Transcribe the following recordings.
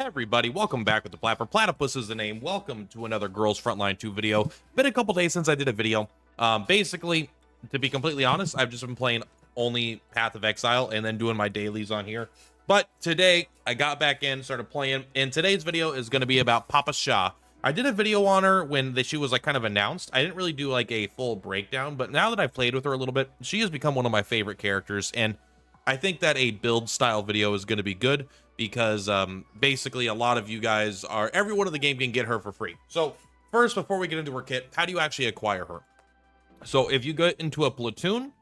Everybody, welcome back with the platform. Platypus is the name. Welcome to another Girls Frontline 2 video. Been a couple days since I did a video. Basically, to be completely honest, I've just been playing only Path of Exile and then doing my dailies on here. But today, I got back in, started playing, and today's video is going to be about Papa Sha. I did a video on her when she was like kind of announced. I didn't really do like a full breakdown, but now that I've played with her a little bit, she has become one of my favorite characters, and I think that a build style video is going to be good because basically a lot of you guys are, everyone in the game can get her for free. So first, before we get into her kit, how do you actually acquire her? So if you go into a platoon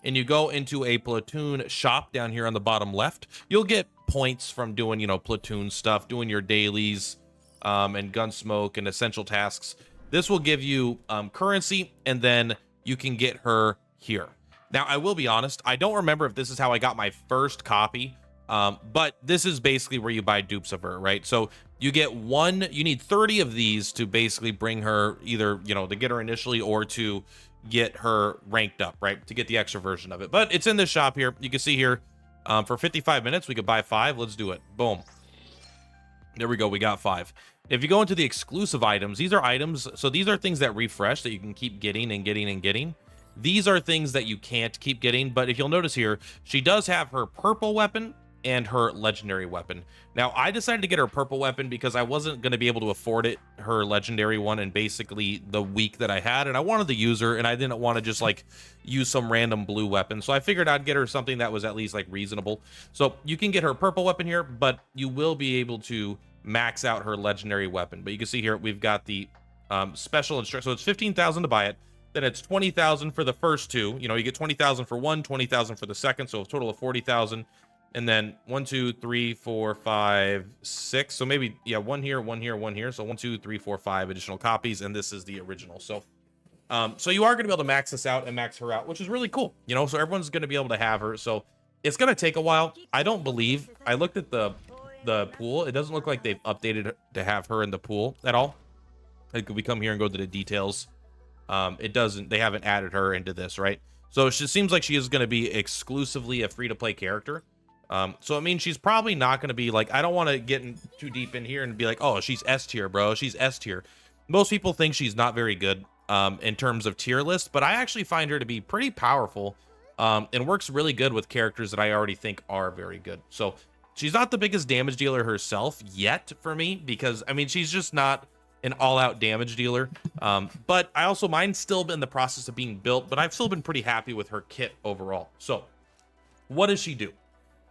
and you go into a platoon shop down here on the bottom left, you'll get points from doing, you know, platoon stuff, doing your dailies and gun smoke and essential tasks. This will give you currency, and then you can get her here. Now, I will be honest, I don't remember if this is how I got my first copy, but this is basically where you buy dupes of her, right? So you get you need 30 of these to basically bring her either, you know, to get her initially or to get her ranked up, right? To get the extra version of it. But it's in this shop here. You can see here, for 55 minutes, we could buy 5. Let's do it. Boom. There we go. We got 5. If you go into the exclusive items, these are items. So these are things that refresh that you can keep getting and getting and getting. These are things that you can't keep getting, but if you'll notice here, she does have her purple weapon and her legendary weapon. Now, I decided to get her purple weapon because I wasn't going to be able to afford it, her legendary one, in basically the week that I had, and I wanted to use her, and I didn't want to just like use some random blue weapon. So I figured I'd get her something that was at least like reasonable. So you can get her purple weapon here, but you will be able to max out her legendary weapon. But you can see here, we've got the special instruction. So it's 15,000 to buy it. Then it's 20,000 for the first two. You know, you get 20,000 for one, 20,000 for the second, so a total of 40,000. And then 1, 2, 3, 4, 5, 6. So maybe, yeah, one here, one here, one here. So 1, 2, 3, 4, 5 additional copies, and this is the original. So, so you are going to be able to max this out and max her out, which is really cool. You know, so everyone's going to be able to have her. So it's going to take a while. I don't believe. I looked at the pool. It doesn't look like they've updated to have her in the pool at all. Like, we come here and go to the details. It doesn't, they haven't added her into this, right? So it seems like she is going to be exclusively a free-to-play character. So it means she's probably not going to be like, I don't want to get too deep in here and be like, oh, she's S tier, bro. She's S tier. Most people think she's not very good in terms of tier list, but I actually find her to be pretty powerful and works really good with characters that I already think are very good. So she's not the biggest damage dealer herself yet for me because, I mean, she's just not an all-out damage dealer, but I also, mine's still in the process of being built, but I've still been pretty happy with her kit overall. So what does she do?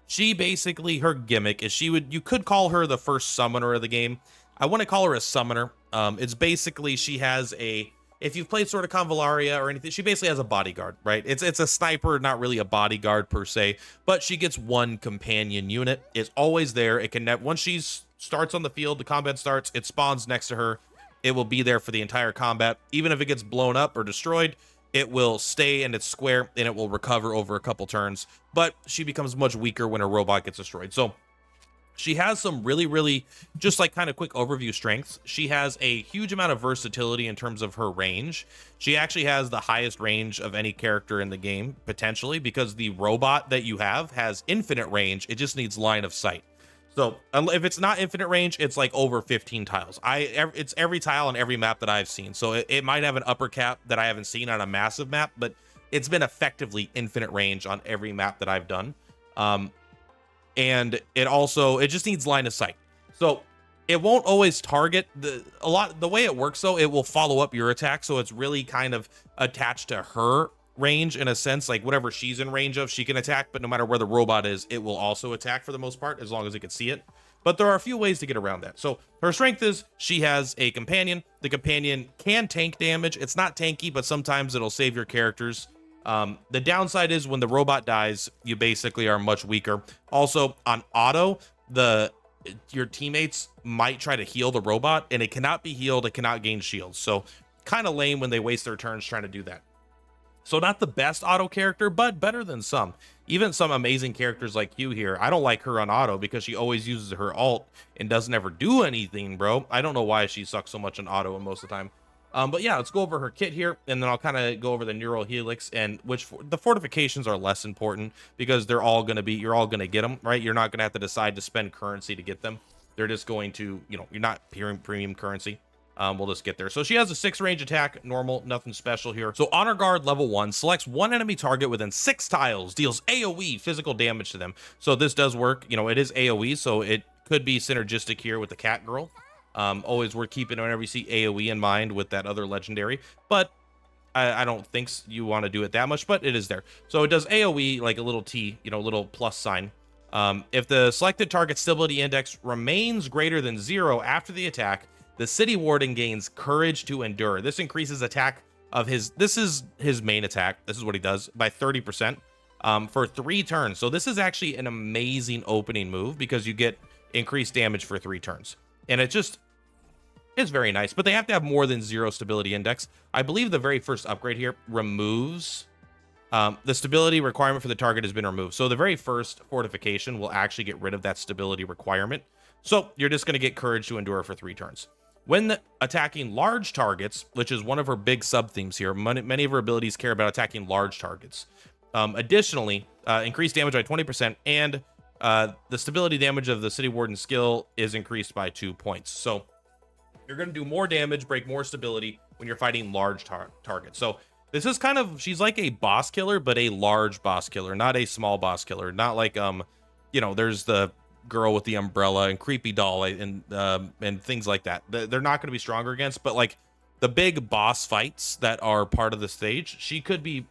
She basically, her gimmick is you could call her the first summoner of the game. I want to call her a summoner. It's basically, she has if you've played Sword of Convallaria or anything, she basically has a bodyguard, right? It's a sniper, not really a bodyguard per se, but she gets one companion unit. It's always there. It can, once she starts on the field, the combat starts, it spawns next to her. It will be there for the entire combat. Even if it gets blown up or destroyed, it will stay in its square and it will recover over a couple turns, but she becomes much weaker when a robot gets destroyed. So she has some really, just like kind of quick overview strengths. She has a huge amount of versatility in terms of her range. She actually has the highest range of any character in the game, potentially, because the robot that you have has infinite range. It just needs line of sight. So if it's not infinite range, it's like over 15 tiles. It's every tile on every map that I've seen. So it might have an upper cap that I haven't seen on a massive map, but it's been effectively infinite range on every map that I've done. And it just needs line of sight. So it won't always target the way it works though, it will follow up your attack. So it's really kind of attached to her range in a sense, like whatever she's in range of, she can attack, but no matter where the robot is, it will also attack for the most part, as long as it can see it. But there are a few ways to get around that. So her strength is she has a companion. The companion can tank damage. It's not tanky, but sometimes it'll save your characters. The downside is when the robot dies, you basically are much weaker. Also on auto, your teammates might try to heal the robot and it cannot be healed. It cannot gain shields. So kind of lame when they waste their turns trying to do that. So not the best auto character, but better than some. Even some amazing characters like you here. I don't like her on auto because she always uses her alt and doesn't ever do anything, bro. I don't know why she sucks so much on auto most of the time. But yeah, let's go over her kit here, and then I'll kind of go over the neural helix, and the fortifications are less important because they're all going to be, you're all going to get them, right? You're not going to have to decide to spend currency to get them. they're just going to, you know, you're not premium currency. We'll just get there. So she has a 6 range attack, normal, nothing special here. So Honor Guard level 1 selects one enemy target within 6 tiles, deals AoE physical damage to them. So this does work. You know, it is AoE, so it could be synergistic here with the cat girl. Always worth keeping whenever you see AoE in mind with that other legendary, but I don't think you want to do it that much, but it is there. So it does AoE like a little T, you know, little plus sign. If the selected target stability index remains greater than 0 after the attack, the City Warden gains Courage to Endure. This increases attack of his, this is his main attack. This is what he does, by 30% for 3 turns. So this is actually an amazing opening move because you get increased damage for 3 turns. And it just is very nice, but they have to have more than 0 stability index. I believe the very first upgrade here removes the stability requirement for the target has been removed. So the very first fortification will actually get rid of that stability requirement. So you're just going to get Courage to Endure for 3 turns. When attacking large targets, which is one of her big sub-themes here, many of her abilities care about attacking large targets. Additionally, increased damage by 20%, and the stability damage of the City Warden skill is increased by 2 points. So you're going to do more damage, break more stability when you're fighting large targets. So this is kind of, she's like a boss killer, but a large boss killer, not a small boss killer. Not like, you know, there's the girl with the umbrella and creepy doll and things like that. They're not going to be stronger against, but like the big boss fights that are part of the stage, she could be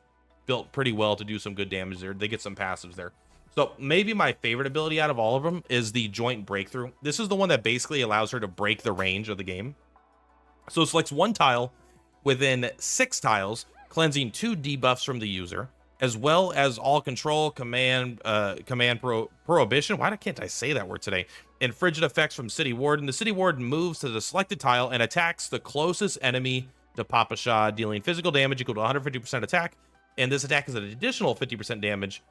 built pretty well to do some good damage there. They get some passives there. So maybe my favorite ability out of all of them is the Joint Breakthrough. This is the one that basically allows her to break the range of the game. So it selects 1 tile within 6 tiles, cleansing 2 debuffs from the user, as well as all control, command prohibition. Why can't I say that word today? And frigid effects from City Warden. The City Warden moves to the selected tile and attacks the closest enemy to Papa Shah, dealing physical damage equal to 150% attack. And this attack is an additional 50% damage,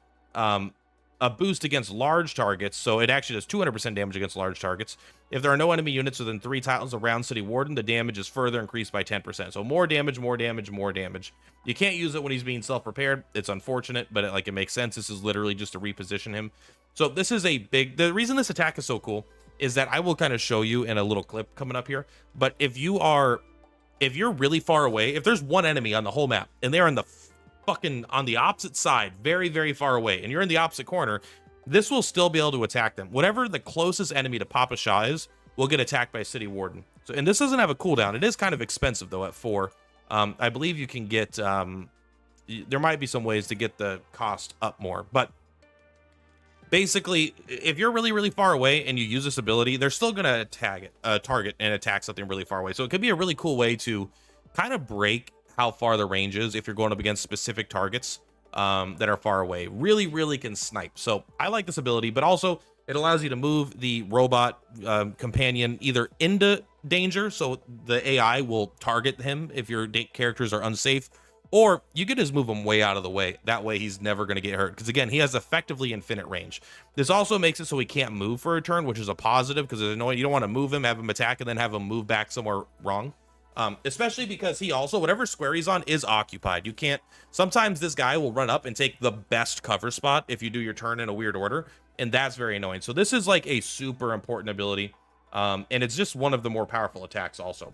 a boost against large targets. So it actually does 200% damage against large targets. If there are no enemy units within 3 tiles around City Warden, the damage is further increased by 10%. So more damage, more damage, more damage. You can't use it when he's being self-repaired. It's unfortunate, but it makes sense. This is literally just to reposition him. So this is a big, the reason this attack is so cool is that I will kind of show you in a little clip coming up here. But if you're really far away, if there's one enemy on the whole map and they're on the opposite side, very, very far away, and you're in the opposite corner, this will still be able to attack them. Whatever the closest enemy to Papa Shah is, will get attacked by City Warden. So, and this doesn't have a cooldown. It is kind of expensive though at 4. I believe you can get, there might be some ways to get the cost up more, but basically, if you're really, really far away and you use this ability, they're still gonna target and attack something really far away. So it could be a really cool way to kind of break how far the range is if you're going up against specific targets that are far away. Really, really can snipe. So I like this ability, but also it allows you to move the robot companion either into danger, so the AI will target him if your characters are unsafe, or you could just move him way out of the way. That way he's never going to get hurt, because again, he has effectively infinite range. This also makes it so he can't move for a turn, which is a positive, because it's annoying. You don't want to move him, have him attack, and then have him move back somewhere wrong. Especially because he also, whatever square he's on is occupied. You can't, sometimes this guy will run up and take the best cover spot if you do your turn in a weird order, and that's very annoying. So this is like a super important ability, and it's just one of the more powerful attacks also.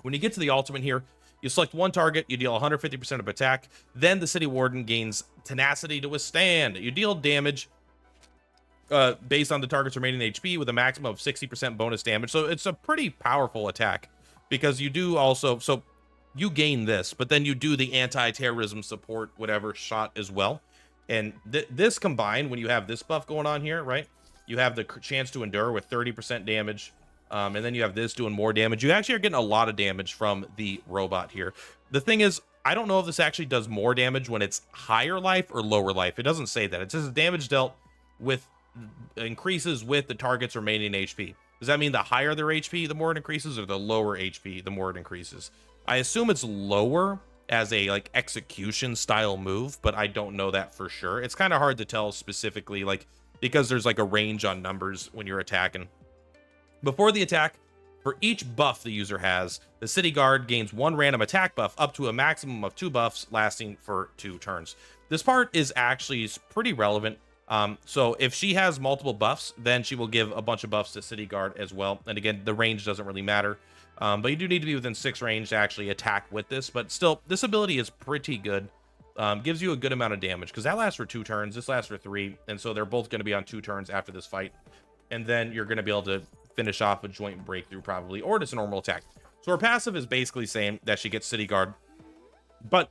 When you get to the ultimate here, you select 1 target, you deal 150% of attack, then the City Warden gains Tenacity to Withstand. You deal damage based on the target's remaining HP with a maximum of 60% bonus damage. So it's a pretty powerful attack, because you do also, so you gain this, but then you do the anti-terrorism support, whatever shot as well. And this combined, when you have this buff going on here, right? You have the chance to endure with 30% damage. And then you have this doing more damage. You actually are getting a lot of damage from the robot here. The thing is, I don't know if this actually does more damage when it's higher life or lower life. It doesn't say that. It says damage dealt with increases with the target's remaining HP. Does that mean the higher their HP, the more it increases, or the lower HP, the more it increases? I assume it's lower as a like execution style move, but I don't know that for sure. It's kind of hard to tell specifically, like, because there's like a range on numbers when you're attacking. Before the attack, for each buff the user has, the City Guard gains 1 random attack buff up to a maximum of 2 buffs lasting for 2 turns. This part is actually pretty relevant. So if she has multiple buffs, then she will give a bunch of buffs to City Guard as well. And again, the range doesn't really matter. But you do need to be within 6 range to actually attack with this. But still, this ability is pretty good. Gives you a good amount of damage, because that lasts for 2 turns. This lasts for 3. And so they're both going to be on 2 turns after this fight. And then you're going to be able to finish off a joint breakthrough probably, or just a normal attack. So her passive is basically saying that she gets City Guard. But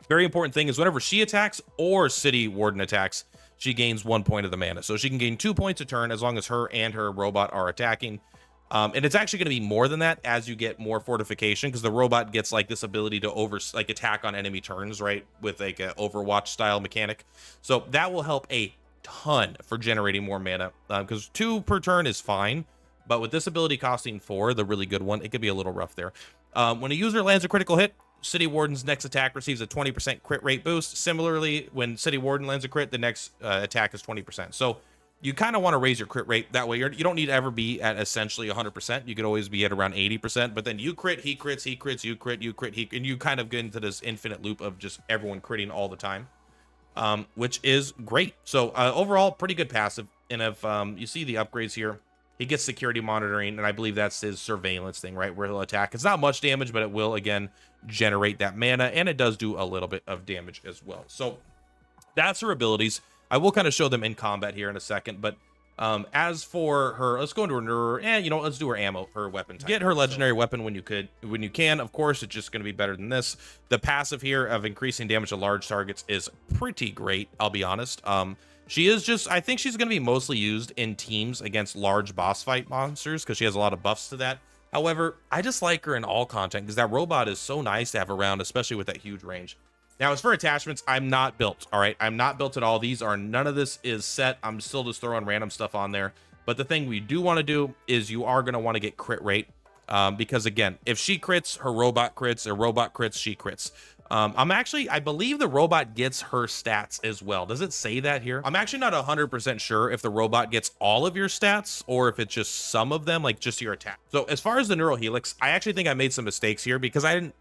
very important thing is whenever she attacks or City Warden attacks, she gains 1 point of the mana. So she can gain 2 points a turn as long as her and her robot are attacking. And it's actually going to be more than that as you get more fortification, because the robot gets like this ability to attack on enemy turns, right? With like an Overwatch style mechanic. So that will help a ton for generating more mana, because 2 per turn is fine. But with this ability costing 4, the really good one, it could be a little rough there. When a user lands a critical hit, City Warden's next attack receives a 20% crit rate boost. Similarly, when City Warden lands a crit, the next attack is 20%. So you kind of want to raise your crit rate. That way you don't need to ever be at essentially 100%. You could always be at around 80%. But then you crit, he crits, he crits, you crit, you crit, he, and you kind of get into this infinite loop of just everyone critting all the time, which is great. So overall, pretty good passive. And if you see the upgrades here, he gets security monitoring, and I believe that's his surveillance thing, right? Where he'll attack. It's not much damage, but it will, again, generate that mana, and it does do a little bit of damage as well. So that's her abilities. I will kind of show them in combat here in a second, but as for her, let's go into her, let's do her ammo, her weapon type. Get her legendary weapon when you can. Of course, it's just going to be better than this. The passive here of increasing damage to large targets is pretty great, I'll be honest. She is just, I think she's going to be mostly used in teams against large boss fight monsters because she has a lot of buffs to that. However, I just like her in all content because that robot is so nice to have around, especially with that huge range. Now, as for attachments, I'm not built, all right? I'm not built at all. None of this is set. I'm still just throwing random stuff on there. But the thing we do want to do is you are going to want to get crit rate because, again, if she crits, her robot crits, or robot crits, she crits. I believe the robot gets her stats as well. Does it say that here? I'm actually not 100% sure if the robot gets all of your stats or if it's just some of them, like just your attack. So as far as the neural helix, I actually think I made some mistakes here because I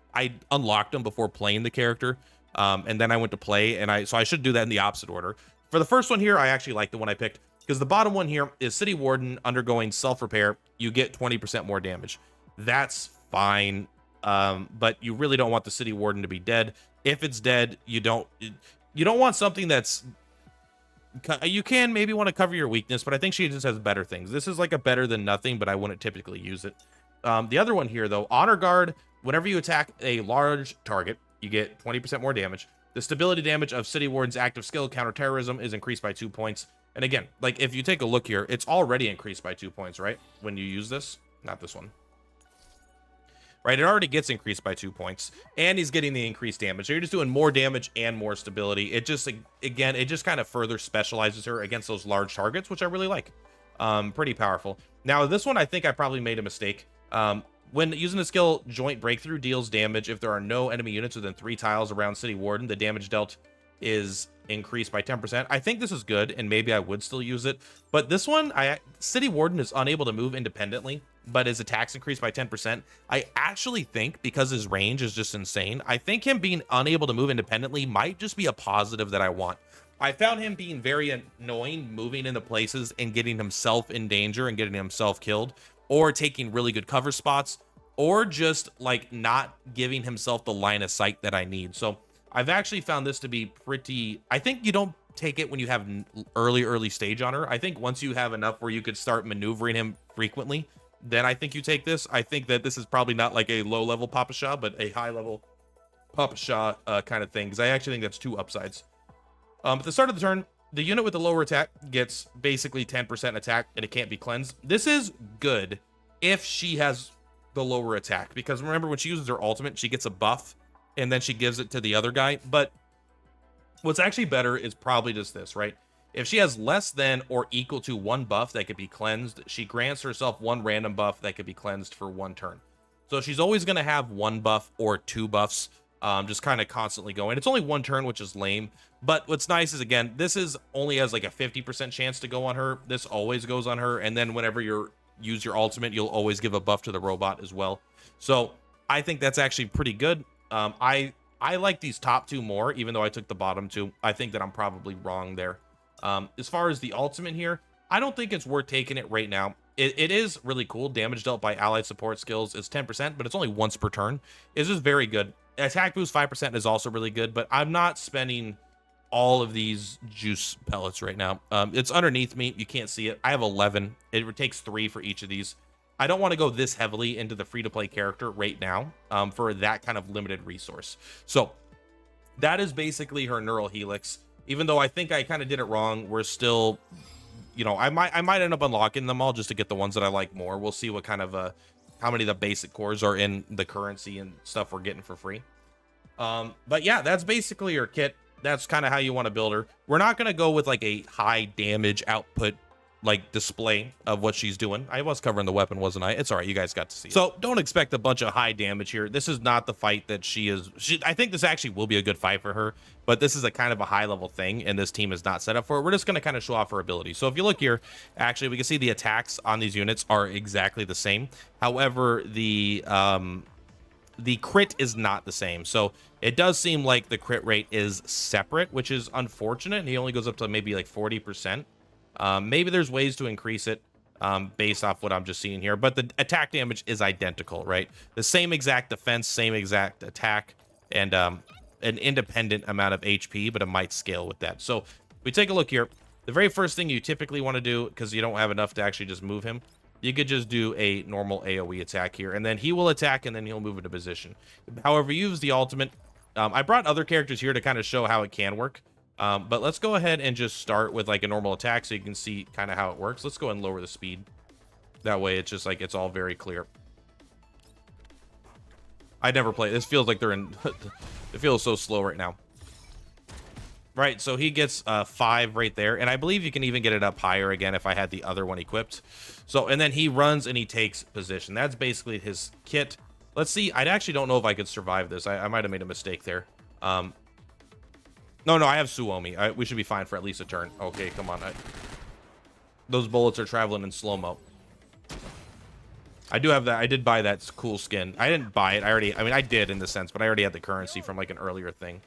unlocked them before playing the character. And then I went to play, so I should do that in the opposite order. For the first one here, I actually like the one I picked because the bottom one here is City Warden undergoing self-repair. You get 20% more damage. That's fine. But you really don't want the City Warden to be dead. If it's dead, you don't want something that's, you can maybe want to cover your weakness, but I think she just has better things. This is like a better than nothing, but I wouldn't typically use it. The other one here though, Honor Guard, whenever you attack a large target, you get 20% more damage. The stability damage of City Warden's active skill, counterterrorism, is increased by 2 points. And again, like if you take a look here, it's already increased by 2 points, right? When you use this, not this one. Right, it already gets increased by 2 points, and he's getting the increased damage. So you're just doing more damage and more stability. It just, again, it just kind of further specializes her against those large targets, which I really like. Pretty powerful. Now, this one, I think I probably made a mistake. When using the skill, Joint Breakthrough deals damage if there are no enemy units within 3 tiles around City Warden. The damage dealt is increased by 10%. I think this is good, and maybe I would still use it. But this one, City Warden is unable to move independently, but his attacks increased by 10%. I actually think, because his range is just insane, I think him being unable to move independently might just be a positive that I want. I found him being very annoying, moving into places and getting himself in danger and getting himself killed, or taking really good cover spots, or just like not giving himself the line of sight that I need. So I've actually found this to be pretty, I think you don't take it when you have early stage on her. I think once you have enough where you could start maneuvering him frequently, then I think you take this. I think that this is probably not like a low level Papa Shah, but a high level Papa Shah kind of thing, because I actually think that's 2 upsides. At the start of the turn, the unit with the lower attack gets basically 10% attack and it can't be cleansed. This is good if she has the lower attack, because remember when she uses her ultimate, she gets a buff and then she gives it to the other guy. But what's actually better is probably just this, right? If she has less than or equal to 1 buff that could be cleansed, she grants herself 1 random buff that could be cleansed for 1 turn. So she's always going to have 1 buff or 2 buffs, just kind of constantly going. It's only 1 turn, which is lame. But what's nice is, again, this is only has like a 50% chance to go on her. This always goes on her. And then whenever you use your ultimate, you'll always give a buff to the robot as well. So I think that's actually pretty good. I like these top 2 more, even though I took the bottom 2. I think that I'm probably wrong there. As far as the ultimate here, I don't think it's worth taking it right now. It is really cool. Damage dealt by allied support skills is 10%, but it's only once per turn. It's just very good. Attack boost 5% is also really good, but I'm not spending all of these juice pellets right now. It's underneath me. You can't see it. I have 11. It takes 3 for each of these. I don't want to go this heavily into the free-to-play character right now for that kind of limited resource. So that is basically her neural helix. Even though I think I kind of did it wrong, we're still, you know, I might end up unlocking them all just to get the ones that I like more. We'll see what kind of how many of the basic cores are in the currency and stuff we're getting for free. But yeah, that's basically her kit. That's kind of how you want to build her. We're not going to go with like a high damage output like display of what she's doing. I was covering the weapon, wasn't I? It's all right, you guys got to see it. So don't expect a bunch of high damage here. This is not the fight that she is. I think this actually will be a good fight for her, but this is a kind of a high level thing, and this team is not set up for it. We're just going to kind of show off her ability. So if you look here, actually we can see the attacks on these units are exactly the same. However, the crit is not the same. So it does seem like the crit rate is separate, which is unfortunate. And he only goes up to maybe like 40%. Maybe there's ways to increase it based off what I'm just seeing here, but the attack damage is identical, right? The same exact defense, same exact attack, and an independent amount of HP, but it might scale with that. So we take a look here. The very first thing you typically want to do, because you don't have enough to actually just move him, you could just do a normal AoE attack here, and then he will attack, and then he'll move into position. However, use the ultimate. I brought other characters here to kind of show how it can work. But let's go ahead and just start with like a normal attack so you can see kind of how it works. Let's go ahead and lower the speed. That way it's just like it's all very clear. I never play. This feels like they're in it feels so slow right now. Right, so he gets 5 right there, and I believe you can even get it up higher again if I had the other one equipped. So, and then he runs and he takes position. That's basically his kit. Let's see. I actually don't know if I could survive this. I might have made a mistake there. No, I have Suomi. We should be fine for at least a turn. Okay, come on. Those bullets are traveling in slow-mo. I do have that. I did buy that cool skin. I didn't buy it. I mean, I did in the sense, but I already had the currency from like an earlier thing.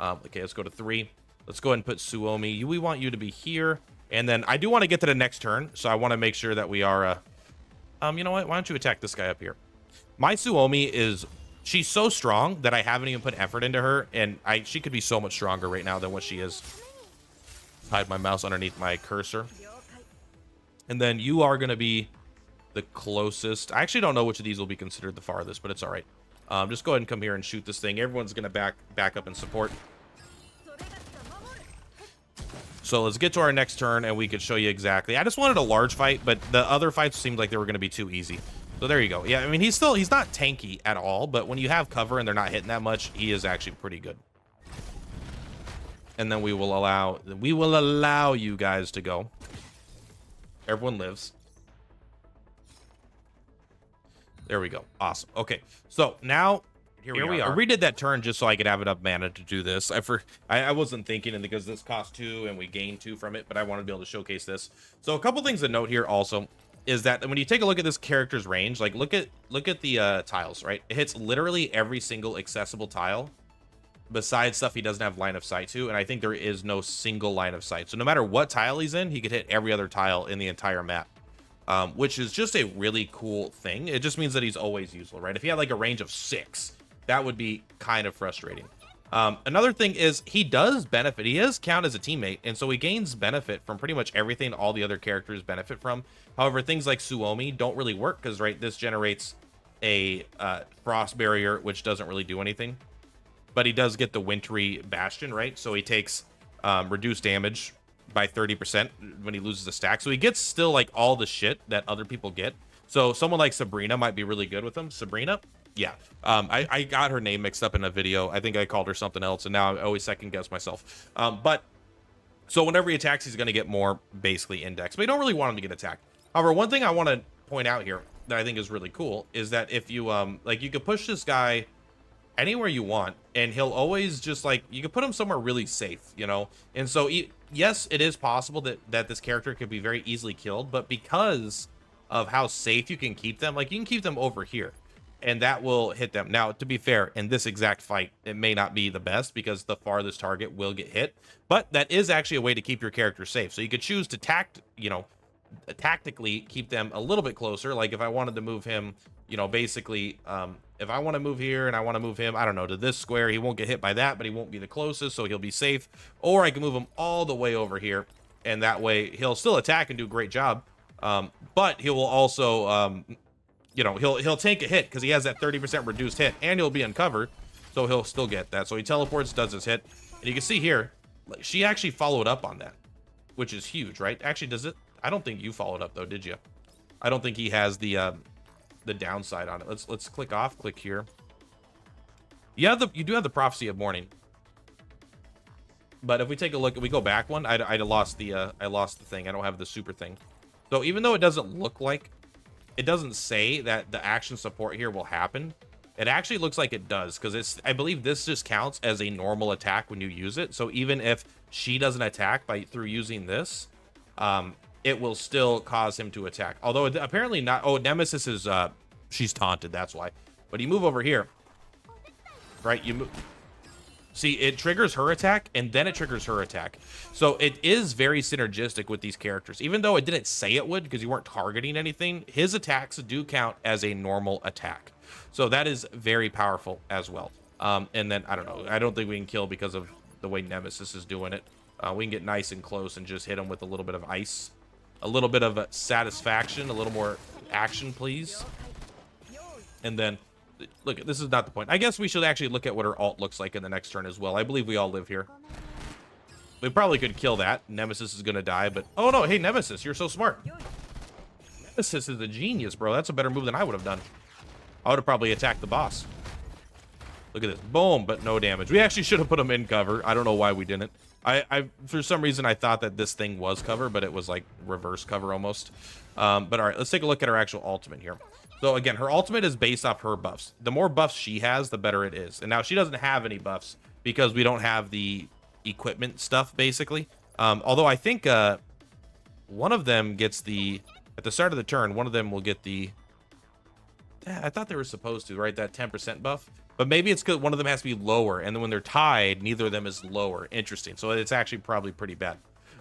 Okay, let's go to 3. Let's go ahead and put Suomi. We want you to be here. And then I do want to get to the next turn, so I want to make sure that we are... you know what? Why don't you attack this guy up here? My Suomi is... She's so strong that I haven't even put effort into her, and she could be so much stronger right now than what she is. Hide my mouse underneath my cursor. And then you are going to be the closest. I actually don't know which of these will be considered the farthest, but it's all right. Just go ahead and come here and shoot this thing. Everyone's going to back up and support. So let's get to our next turn, and we could show you exactly. I just wanted a large fight, but the other fights seemed like they were going to be too easy. So there you go. Yeah, I mean, he's not tanky at all, but when you have cover and they're not hitting that much, he is actually pretty good. And then we will allow you guys to go. Everyone lives. There we go. Awesome. Okay, so now here we are. I redid that turn just so I could have enough mana to do this. I wasn't thinking, and because this cost 2 and we gained 2 from it, but I wanted to be able to showcase this. So a couple things to note here also is that when you take a look at this character's range, like look at the tiles, right? It hits literally every single accessible tile besides stuff he doesn't have line of sight to, and I think there is no single line of sight. So no matter what tile he's in, he could hit every other tile in the entire map. Which is just a really cool thing. It just means that he's always useful, right? If he had like a range of 6, that would be kind of frustrating. Another thing is he does benefit. He does count as a teammate, and so he gains benefit from pretty much everything all the other characters benefit from. However, things like Suomi don't really work because, right, this generates a frost barrier, which doesn't really do anything. But he does get the wintry bastion, right? So he takes reduced damage by 30% when he loses a stack. So he gets still like all the shit that other people get. So someone like Sabrina might be really good with him. Sabrina? Yeah. I got her name mixed up in a video. I think I called her something else, and now I always second guess myself. But so whenever he attacks, he's going to get more basically index, but you don't really want him to get attacked. However, one thing I want to point out here that I think is really cool is that if you like, you could push this guy anywhere you want, and he'll always just like, you could put him somewhere really safe, you know? And so yes, it is possible that this character could be very easily killed, but because of how safe you can keep them, like you can keep them over here. and that will hit them. Now, to be fair, in this exact fight, it may not be the best because the farthest target will get hit, but that is actually a way to keep your character safe. So you could choose to tactically keep them a little bit closer. Like if I wanted to move him, basically, if I want to move here and I want to move him, I don't know, to this square, he won't get hit by that, but he won't be the closest, so he'll be safe. Or I can move him all the way over here, and that way he'll still attack and do a great job. But he will also, he'll take a hit because he has that 30% reduced hit, and he'll be uncovered, so he'll still get that. So he teleports, does his hit, and you can see here, she actually followed up on that, which is huge, right? Actually, does it? I don't think you followed up though, did you? I don't think he has the downside on it. Let's click off, click here. You do have the prophecy of morning. But if we take a look, we go back one, I lost the thing. I don't have the super thing. So even though it doesn't look like, it doesn't say that the action support here will happen, it actually looks like it does, because I believe this just counts as a normal attack when you use it. So even if she doesn't attack through using this, it will still cause him to attack. Although apparently not. Oh, Nemesis is she's taunted, that's why. But you move over here, right? You move. See, it triggers her attack, and then it triggers her attack. So it is very synergistic with these characters. Even though it didn't say it would, because you weren't targeting anything, his attacks do count as a normal attack. So that is very powerful as well. And then, I don't know. I don't think we can kill because of the way Nemesis is doing it. We can get nice and close and just hit him with a little bit of ice. A little bit of satisfaction, a little more action, please. And then, look, this is not the point. I guess we should actually look at what her ult looks like in the next turn as well. I believe we all live here. We probably could kill that. Nemesis is going to die, but... Oh, no. Hey, Nemesis, you're so smart. Nemesis is a genius, bro. That's a better move than I would have done. I would have probably attacked the boss. Look at this. Boom, but no damage. We actually should have put him in cover. I don't know why we didn't. I for some reason, I thought that this thing was cover, but it was like reverse cover almost. But all right, let's take a look at her actual ultimate here. So again, her ultimate is based off her buffs. The more buffs she has, the better it is. And now she doesn't have any buffs because we don't have the equipment stuff, basically. Although I think one of them gets at the start of the turn, one of them will get I thought they were supposed to, right? That 10% buff. But maybe it's because one of them has to be lower, and then when they're tied, neither of them is lower. Interesting. So it's actually probably pretty bad.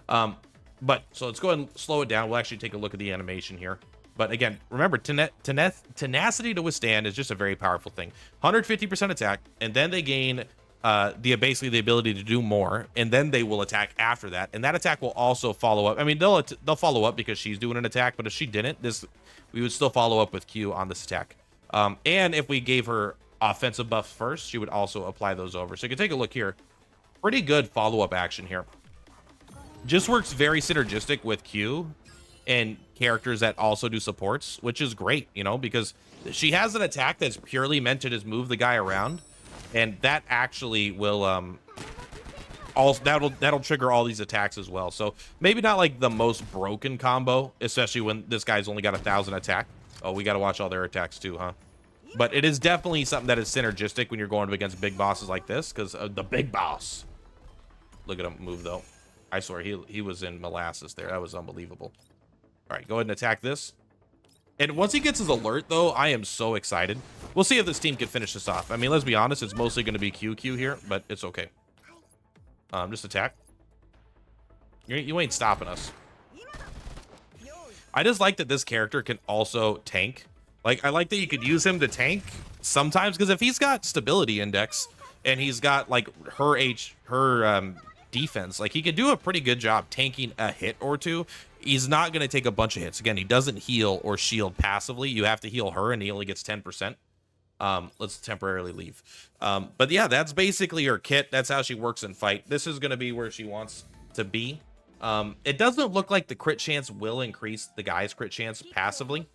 But so let's go ahead and slow it down. We'll actually take a look at the animation here. But again, remember, tenacity to withstand is just a very powerful thing. 150% attack, and then they gain basically the ability to do more, and then they will attack after that. And that attack will also follow up. I mean, they'll follow up because she's doing an attack, but if she didn't, we would still follow up with Q on this attack. And if we gave her offensive buffs first, she would also apply those over. So you can take a look here. Pretty good follow-up action here. Just works very synergistic with Q and characters that also do supports, which is great, because she has an attack that's purely meant to just move the guy around, and that actually will that'll trigger all these attacks as well. So maybe not like the most broken combo, especially when this guy's only got 1,000 attack. Oh, we got to watch all their attacks too, huh? But it is definitely something that is synergistic when you're going up against big bosses like this, because the big boss. Look at him move, though. I swear, he was in molasses there. That was unbelievable. All right, go ahead and attack this. And once he gets his alert, though, I am so excited. We'll see if this team can finish this off. I mean, let's be honest, it's mostly going to be QQ here, but it's okay. Just attack. You ain't stopping us. I just like that this character can also tank. Like, I like that you could use him to tank sometimes, because if he's got stability index and he's got like her defense, like he can do a pretty good job tanking a hit or two. He's not going to take a bunch of hits. Again, he doesn't heal or shield passively. You have to heal her, and he only gets 10%. Let's temporarily leave. But yeah, that's basically her kit. That's how she works in fight. This is going to be where she wants to be. It doesn't look like the crit chance will increase the guy's crit chance passively.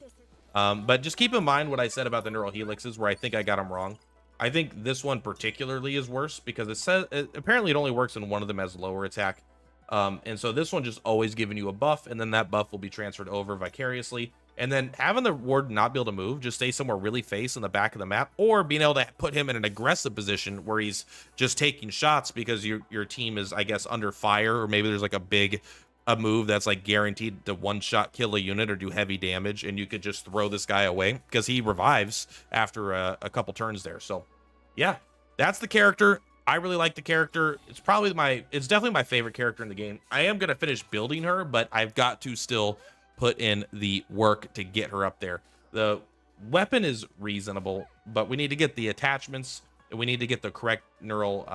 But just keep in mind what I said about the neural helixes, where I think I got them wrong. I think this one particularly is worse because apparently it only works when one of them has lower attack. And so this one just always giving you a buff, and then that buff will be transferred over vicariously. And then having the ward not be able to move, just stay somewhere really face in the back of the map, or being able to put him in an aggressive position where he's just taking shots because your team is, I guess, under fire, or maybe there's like a big a move that's like guaranteed to one-shot kill a unit or do heavy damage, and you could just throw this guy away because he revives after a couple turns there. So yeah, that's the character. I really like the character. It's definitely my favorite character in the game. I am going to finish building her, but I've got to still put in the work to get her up there. The weapon is reasonable, but we need to get the attachments, and we need to get the correct neural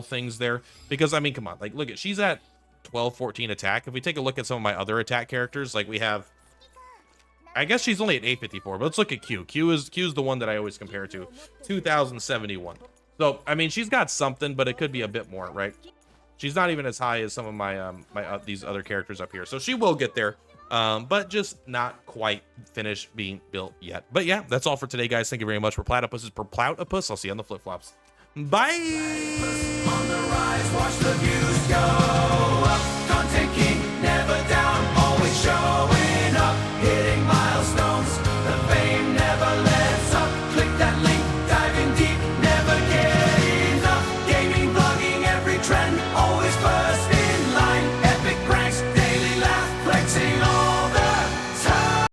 things there, because I mean, come on, like, look at, she's at 12-14 attack. If we take a look at some of my other attack characters, like we have, I guess she's only at 854, but let's look at Q. Q is the one that I always compare to, 2071. So I mean, she's got something, but it could be a bit more, right? She's not even as high as some of my these other characters up here, so she will get there, but just not quite finished being built yet. But yeah, that's all for today, guys. Thank you very much. Purplatypus is Purplatypus. I'll see you on the flip-flops. Bye. On the rise, watch the views go up. Content king, never down, always showing up, hitting my